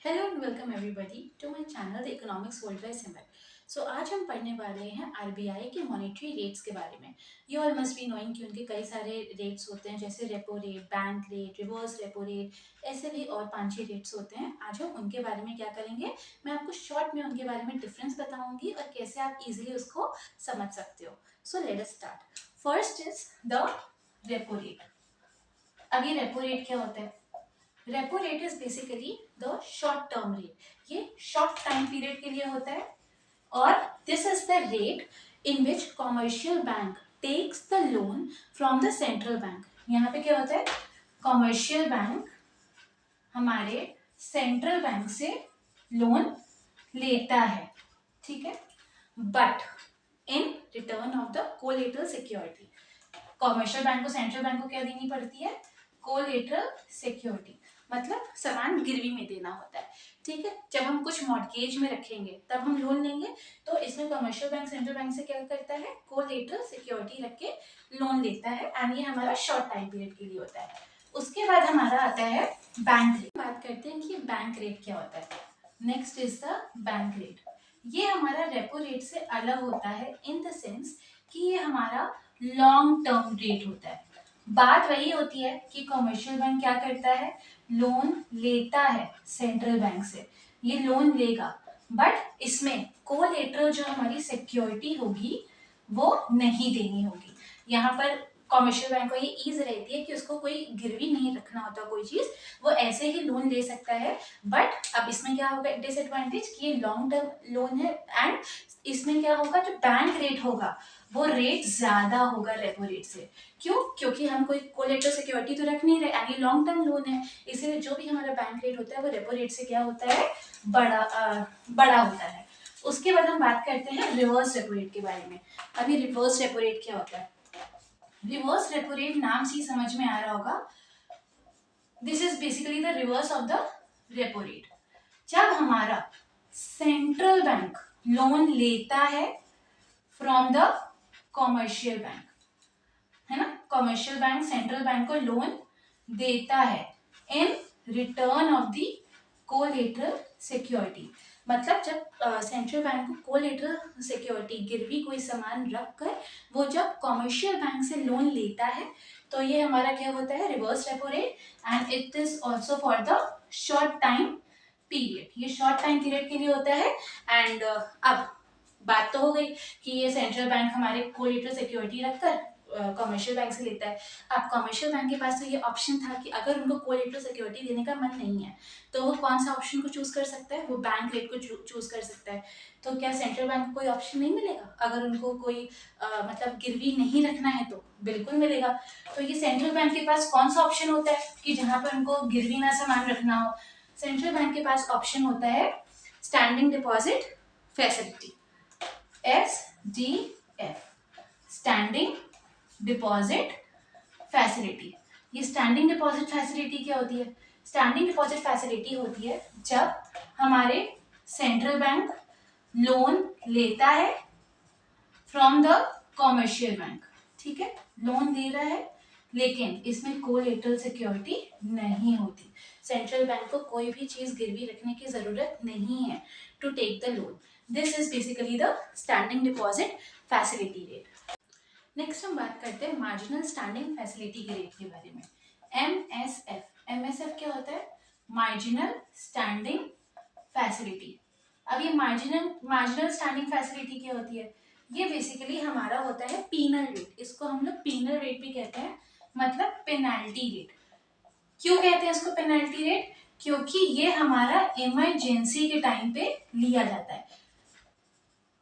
Hello and welcome everybody to my channel the economics world by Simar. So आज हम पढ़ने वाले हैं आरबीआई के मॉनेटरी रेट्स के बारे में। You all must be knowing कि उनके कई सारे रेट्स होते हैं, जैसे repo rate, bank rate, reverse repo rate, ऐसे भी और 5-6 रेट्स होते हैं। आज हम उनके बारे में क्या करेंगे, मैं आपको शॉर्ट में उनके बारे में डिफरेंस बताऊंगी और कैसे आप इजिली उसको समझ सकते हो। So let us start. First is the repo rate. अब ये रेपो रेट क्या होता है? Repo rate is basically the short term rate. ये शॉर्ट टाइम पीरियड के लिए होता है और this is the rate in which commercial bank takes the loan from the central bank. यहाँ पे क्या होता है? कॉमर्शियल बैंक हमारे सेंट्रल बैंक से लोन लेता है, ठीक है, but in return of the collateral security. Commercial bank को सेंट्रल बैंक को क्या देनी पड़ती है? कोलेटरल सिक्योरिटी, मतलब सामान गिरवी में देना होता है, ठीक है। जब हम कुछ मॉर्गेज में रखेंगे तब हम लोन लेंगे, तो इसमें कमर्शियल बैंक सेंट्रल बैंक से क्या करता है? कोलेटरल सिक्योरिटी रख के लोन लेता है एंड ये हमारा शॉर्ट टाइम पीरियड के लिए होता है। उसके बाद हमारा आता है बैंक रेट। बात करते हैं कि बैंक रेट क्या होता है। Next is the bank rate. ये हमारा रेपो रेट से अलग होता है इन द सेंस कि ये हमारा लॉन्ग टर्म रेट होता है। बात वही होती है कि कमर्शियल बैंक क्या करता है? लोन लेता है सेंट्रल बैंक से, ये लोन लेगा, बट इसमें कोलेटरल जो हमारी सिक्योरिटी होगी वो नहीं देनी होगी। यहाँ पर कमर्शियल बैंक को ये ईज रहती है कि उसको कोई गिरवी नहीं रखना होता कोई चीज, वो ऐसे ही लोन ले सकता है। बट अब इसमें क्या होगा डिसएडवांटेज कि ये लॉन्ग टर्म लोन है एंड इसमें क्या होगा, जो बैंक रेट होगा वो रेट ज्यादा होगा रेपो रेट से। क्यों? क्योंकि हम कोई कोलेटरल सिक्योरिटी तो रख नहीं रहे एंड ये लॉन्ग टर्म लोन है, इसीलिए जो भी हमारा बैंक रेट होता है वो रेपो रेट से क्या होता है? बड़ा होता है। उसके बाद हम बात करते हैं रिवर्स रेपो रेट के बारे में। अभी रिवर्स रेपो रेट क्या होता है? रिवर्स रेपो रेट नाम से ही समझ में आ रहा होगा, this is basically the reverse of the repo rate. जब हमारा सेंट्रल बैंक लोन लेता है फ्रॉम द कॉमर्शियल बैंक, है ना, कॉमर्शियल बैंक सेंट्रल बैंक को लोन देता है in return of the collateral security. मतलब जब सेंट्रल बैंक को कोलेटरल सिक्योरिटी गिरवी कोई सामान रख कर वो जब कॉमर्शियल बैंक से लोन लेता है, तो ये हमारा क्या होता है? Reverse repo rate and it is also for the short time period. ये शॉर्ट टाइम पीरियड के लिए होता है एंड अब बात तो हो गई कि ये सेंट्रल बैंक हमारे कोलेटरल सिक्योरिटी रखकर कमर्शियल बैंक से लेता है। अब कमर्शियल बैंक के पास तो ये ऑप्शन था कि अगर उनको कोलेटरल सिक्योरिटी देने का मन नहीं है तो वो कौन सा ऑप्शन को चूज कर सकता है? वो बैंक रेट को चूज कर सकता है। तो क्या सेंट्रल बैंक को कोई ऑप्शन नहीं मिलेगा? अगर उनको कोई मतलब गिरवी नहीं रखना है तो बिल्कुल मिलेगा। तो ये सेंट्रल बैंक के पास कौन सा ऑप्शन होता है कि जहां पर उनको गिरवी ना सामान रखना हो? सेंट्रल बैंक के पास ऑप्शन होता है standing deposit facility, SDF, standing deposit facility. ये स्टैंडिंग डिपॉजिट फैसिलिटी क्या होती है? स्टैंडिंग डिपॉजिट फैसिलिटी होती है जब हमारे सेंट्रल बैंक लोन लेता है फ्रॉम द कॉमर्शियल बैंक, ठीक है, लोन दे रहा है लेकिन इसमें कोलेटरल सिक्योरिटी नहीं होती। सेंट्रल बैंक को कोई भी चीज गिरवी रखने की जरूरत नहीं है to take the loan. This is basically the standing deposit facility rate. Next हम बात करते हैं मार्जिनल स्टैंडिंग फैसिलिटी के रेट के बारे में। MSF क्या होता है? Marginal standing facility. अब ये मार्जिनल स्टैंडिंग फैसिलिटी क्या होती है? ये बेसिकली हमारा होता है पीनल रेट। इसको हम लोग पीनल रेट भी कहते हैं, मतलब पेनाल्टी रेट। क्यों कहते हैं इसको पेनाल्टी रेट? क्योंकि ये हमारा इमरजेंसी के टाइम पे लिया जाता है।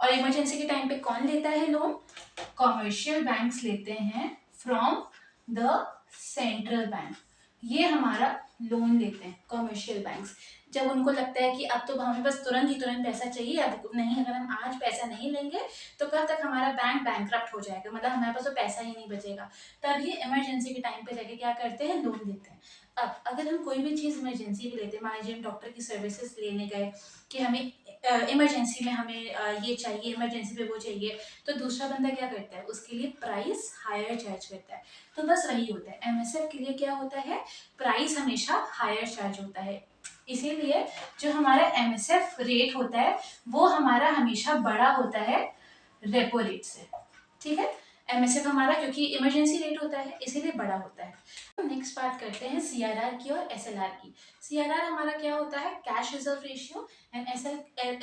और इमरजेंसी के टाइम पे कौन लेता है लोन? कॉमर्शियल बैंक्स लेते हैं फ्रॉम द सेंट्रल बैंक। ये हमारा लोन लेते हैं कॉमर्शियल बैंक्स जब उनको लगता है कि अब तो हमें बस तुरंत ही तुरंत पैसा चाहिए, अब नहीं, अगर हम आज पैसा नहीं लेंगे तो कब तक हमारा बैंक बैंकरप्ट हो जाएगा, मतलब हमारे पास तो पैसा ही नहीं बचेगा। तब ये इमरजेंसी के टाइम पे जाके क्या करते हैं? लोन लेते हैं। अब अगर हम कोई भी चीज़ इमरजेंसी भी लेते हैं, मान लीजिए हम डॉक्टर की सर्विसेज लेने गए कि हमें इमरजेंसी में हमें ये चाहिए, इमरजेंसी पे वो चाहिए, तो दूसरा बंदा क्या करता है? उसके लिए प्राइस हायर चार्ज करता है। तो बस वही होता है, MSF के लिए क्या होता है? प्राइस हमेशा हायर चार्ज होता है इसीलिए जो हमारा एमएसएफ रेट होता है वो हमारा हमेशा बड़ा होता है रेपो रेट से। ठीक है, एमएसएफ हमारा क्योंकि इमरजेंसी रेट होता है इसीलिए बड़ा होता है। तो नेक्स्ट बात करते हैं सीआरआर की और एसएलआर की। सीआरआर हमारा क्या होता है, cash reserve ratio, and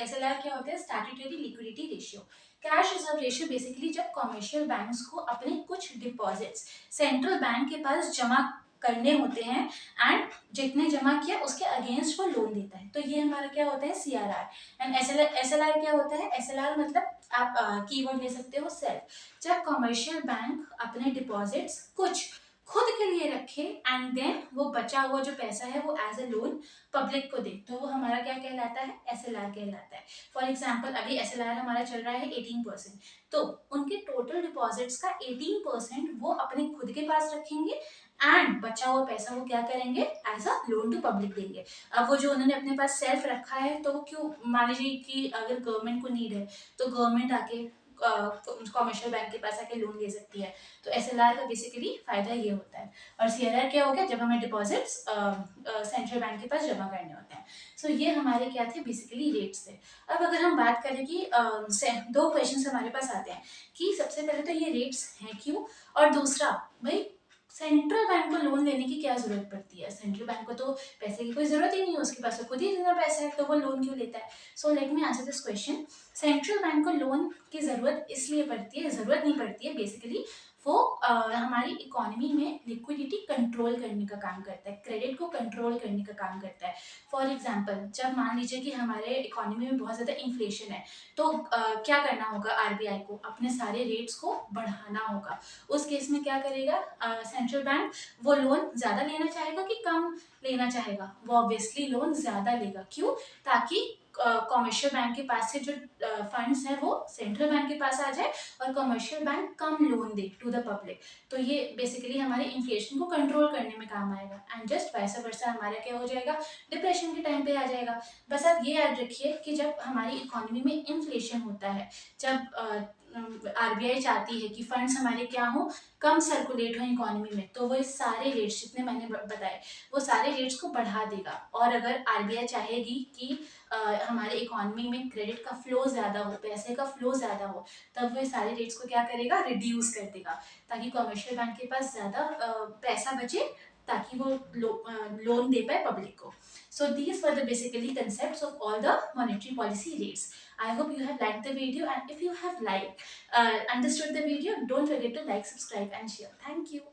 SLR क्या होता है, statutory liquidity ratio. Cash reserve ratio basically जब कमर्शियल बैंक्स को अपने कुछ डिपॉजिट्स सेंट्रल बैंक के पास जमा करने होते हैं एंड जितने जमा किया उसके अगेंस्ट वो लोन देता है, तो ये हमारा क्या होता है सीआरआर। एंड एसएलआर क्या होता है, एसएलआर मतलब आप कीवर्ड ले सकते हो सेल्फ। जब कमर्शियल बैंक अपने डिपॉजिट्स कुछ खुद के लिए रखे एंड देन वो बचा हुआ जो पैसा है वो एज अ लोन पब्लिक को दे, तो वो हमारा क्या कहलाता है, एसएलआर कहलाता है। फॉर एग्जाम्पल अभी एसएलआर हमारा चल रहा है 18%, तो उनके टोटल डिपॉजिट्स का 18% वो अपने खुद के पास रखेंगे एंड बचा हुआ पैसा वो क्या करेंगे, as a loan to public देंगे। अब वो जो उन्होंने अपने पास सेल्फ रखा है तो वो क्यों, मान लीजिए कि अगर गवर्नमेंट को नीड है तो गवर्नमेंट आके कमर्शियल बैंक के पास आके लोन ले सकती है, तो एसएलआर का बेसिकली फायदा ये होता है। और सीआरआर क्या हो गया, जब हमें डिपॉजिट्स सेंट्रल बैंक के पास जमा करने होते हैं। सो ये हमारे क्या थे बेसिकली रेट्स थे। अब अगर हम बात करें कि दो क्वेश्चन हमारे पास आते हैं कि सबसे पहले तो ये रेट्स हैं क्यों, और दूसरा भाई सेंट्रल बैंक को लोन लेने की क्या जरूरत पड़ती है, सेंट्रल बैंक को तो पैसे की कोई जरूरत ही नहीं है, उसके पास तो खुद ही इतना पैसा है तो वो लोन क्यों लेता है। So let me answer this question. Central bank को लोन की जरूरत इसलिए पड़ती है, जरूरत नहीं पड़ती है बेसिकली, वो हमारी इकोनॉमी में लिक्विडिटी कंट्रोल करने का काम करता है, क्रेडिट को कंट्रोल करने का काम करता है। फॉर एग्जांपल जब मान लीजिए कि हमारे इकोनॉमी में बहुत ज़्यादा इन्फ्लेशन है, तो क्या करना होगा आरबीआई को, अपने सारे रेट्स को बढ़ाना होगा। उस केस में क्या करेगा सेंट्रल बैंक, वो लोन ज़्यादा लेना चाहेगा कि कम लेना चाहेगा, वो ऑब्वियसली लोन ज़्यादा लेगा। क्यों, ताकि कमर्शियल बैंक के पास से जो फंड्स हैं वो सेंट्रल बैंक के पास आ जाए और कमर्शियल बैंक कम लोन दे टू द पब्लिक। तो ये बेसिकली हमारे इन्फ्लेशन को कंट्रोल करने में काम आएगा एंड जस्ट वैसा वर्सा हमारा क्या हो जाएगा, डिप्रेशन के टाइम पे आ जाएगा। बस आप ये याद रखिए कि जब हमारी इकोनॉमी में इन्फ्लेशन होता है, जब आरबीआई चाहती है कि फंड्स हमारे क्या हो, कम सर्कुलेट हो इकोनॉमी में, तो वो इस सारे रेट्स जितने मैंने बताए वो सारे रेट्स को बढ़ा देगा। और अगर आरबीआई चाहेगी कि हमारे इकोनॉमी में क्रेडिट का फ्लो ज़्यादा हो, पैसे का फ्लो ज़्यादा हो, तब वो सारे रेट्स को क्या करेगा, रिड्यूस कर देगा, ताकि कमर्शियल बैंक के पास ज़्यादा पैसा बचे, ताकि वो लोन दे पाए पब्लिक को। So these were the basically concepts of all the monetary policy rates. I hope you have liked the video, and if you have understood the video, don't forget to like, subscribe and share. Thank you.